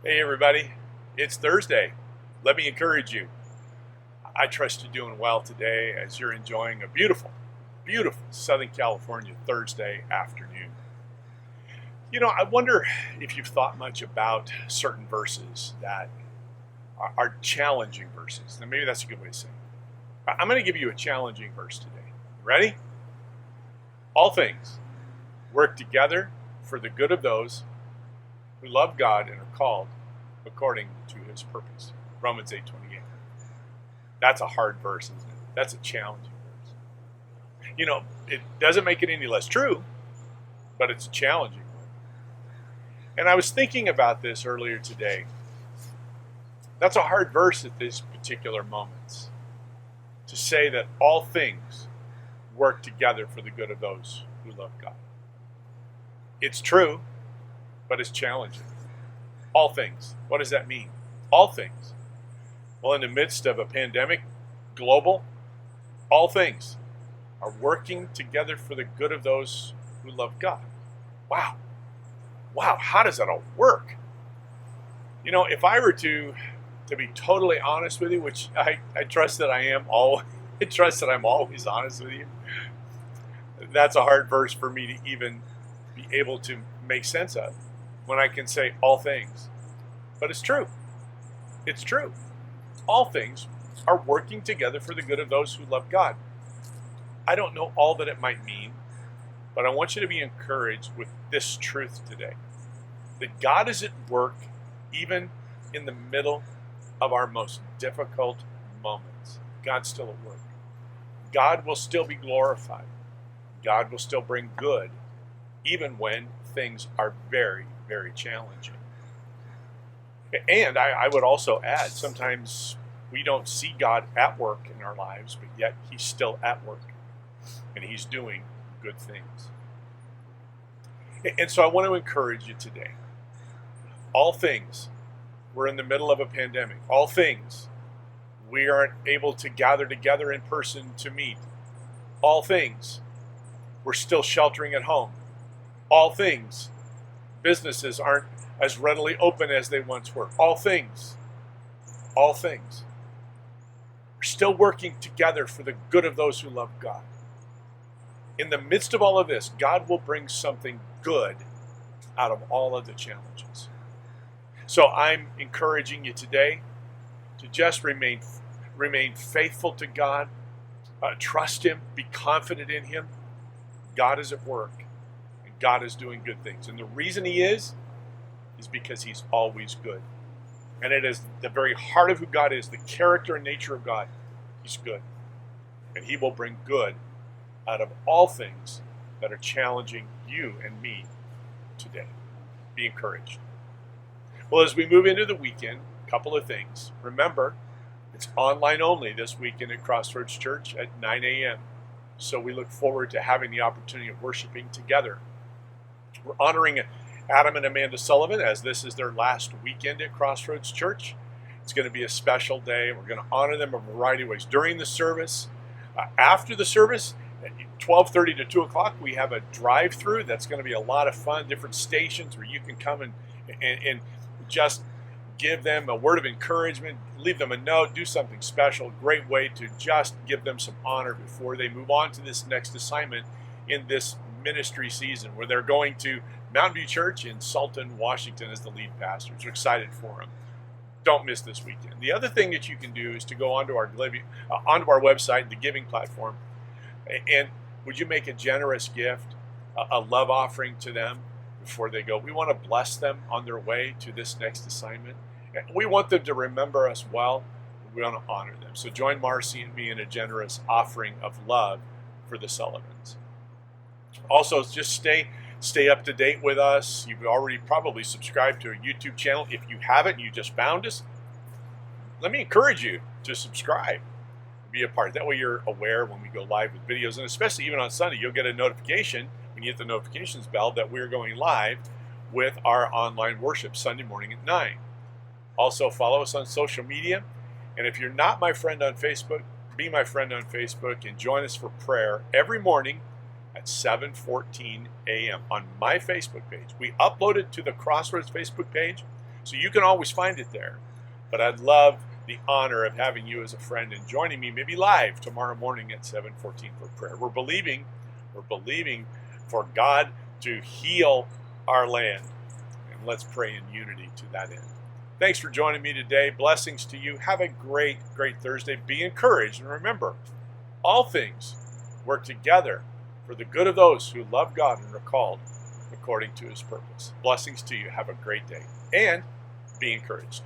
Hey everybody, it's Thursday. Let me encourage you. I trust you're doing well today as you're enjoying a beautiful, beautiful Southern California Thursday afternoon. I wonder if you've thought much about certain verses that are challenging verses. Now, maybe that's a good way to say it. I'm going to give you a challenging verse today. Ready? All things work together for the good of those who love God and are called according to his purpose. Romans 8:28. That's a hard verse, isn't it? That's a challenging verse. It doesn't make it any less true, but it's a challenging one. And I was thinking about this earlier today. That's a hard verse at these particular moments. To say that all things work together for the good of those who love God. It's true, but it's challenging. All things. What does that mean? All things. Well, in the midst of a pandemic, global, all things are working together for the good of those who love God. Wow. Wow, how does that all work? If I were to be totally honest with you, which I trust that I am I trust that I'm always honest with you. That's a hard verse for me to even be able to make sense of when I can say all things. But it's true. It's true. All things are working together for the good of those who love God. I don't know all that it might mean, but I want you to be encouraged with this truth today. That God is at work even in the middle of our most difficult moments. God's still at work. God will still be glorified. God will still bring good even when things are very, very challenging. And I would also add, sometimes we don't see God at work in our lives, but yet he's still at work and he's doing good things. And so I want to encourage you today. All things, we're in the middle of a pandemic. All things, we aren't able to gather together in person to meet. All things, we're still sheltering at home. All things, businesses aren't as readily open as they once were. All things, we're still working together for the good of those who love God. In the midst of all of this, God will bring something good out of all of the challenges. So I'm encouraging you today to just remain faithful to God, trust him, be confident in him. God is at work, and God is doing good things. And the reason he is because he's always good. And it is the very heart of who God is, the character and nature of God. He's good. And he will bring good out of all things that are challenging you and me today. Be encouraged. Well, as we move into the weekend, a couple of things. Remember, it's online only this weekend at Crossroads Church at 9 a.m. So we look forward to having the opportunity of worshiping together. We're honoring Adam and Amanda Sullivan, as this is their last weekend at Crossroads Church. It's going to be a special day. We're going to honor them in a variety of ways. During the service, after the service, at 12:30 to 2 o'clock, we have a drive-through. That's going to be a lot of fun, different stations where you can come and just give them a word of encouragement, leave them a note, do something special. Great way to just give them some honor before they move on to this next assignment in this ministry season, where they're going to Mountain View Church in Sultan, Washington as the lead pastors. We're excited for them. Don't miss this weekend. The other thing that you can do is to go onto our website, the giving platform, and would you make a generous gift, a love offering to them before they go? We want to bless them on their way to this next assignment. We want them to remember us well. We want to honor them. So join Marcy and me in a generous offering of love for the Sullivans. Also, just stay up to date with us. You've already probably subscribed to our YouTube channel. If you haven't, you just found us, let me encourage you to subscribe, be a part. That way you're aware when we go live with videos, and especially even on Sunday, you'll get a notification when you hit the notifications bell that we're going live with our online worship Sunday morning at 9. Also, follow us on social media. And if you're not my friend on Facebook, be my friend on Facebook and join us for prayer every morning at 7:14 a.m. on my Facebook page. We upload it to the Crossroads Facebook page, So you can always find it there. But I'd love the honor of having you as a friend and joining me maybe live tomorrow morning at 7:14 for prayer. We're believing for God to heal our land. And let's pray in unity to that end. Thanks for joining me today. Blessings to you. Have a great, great Thursday. Be encouraged. And remember, all things work together for the good of those who love God and are called according to his purpose. Blessings to you. Have a great day. And be encouraged.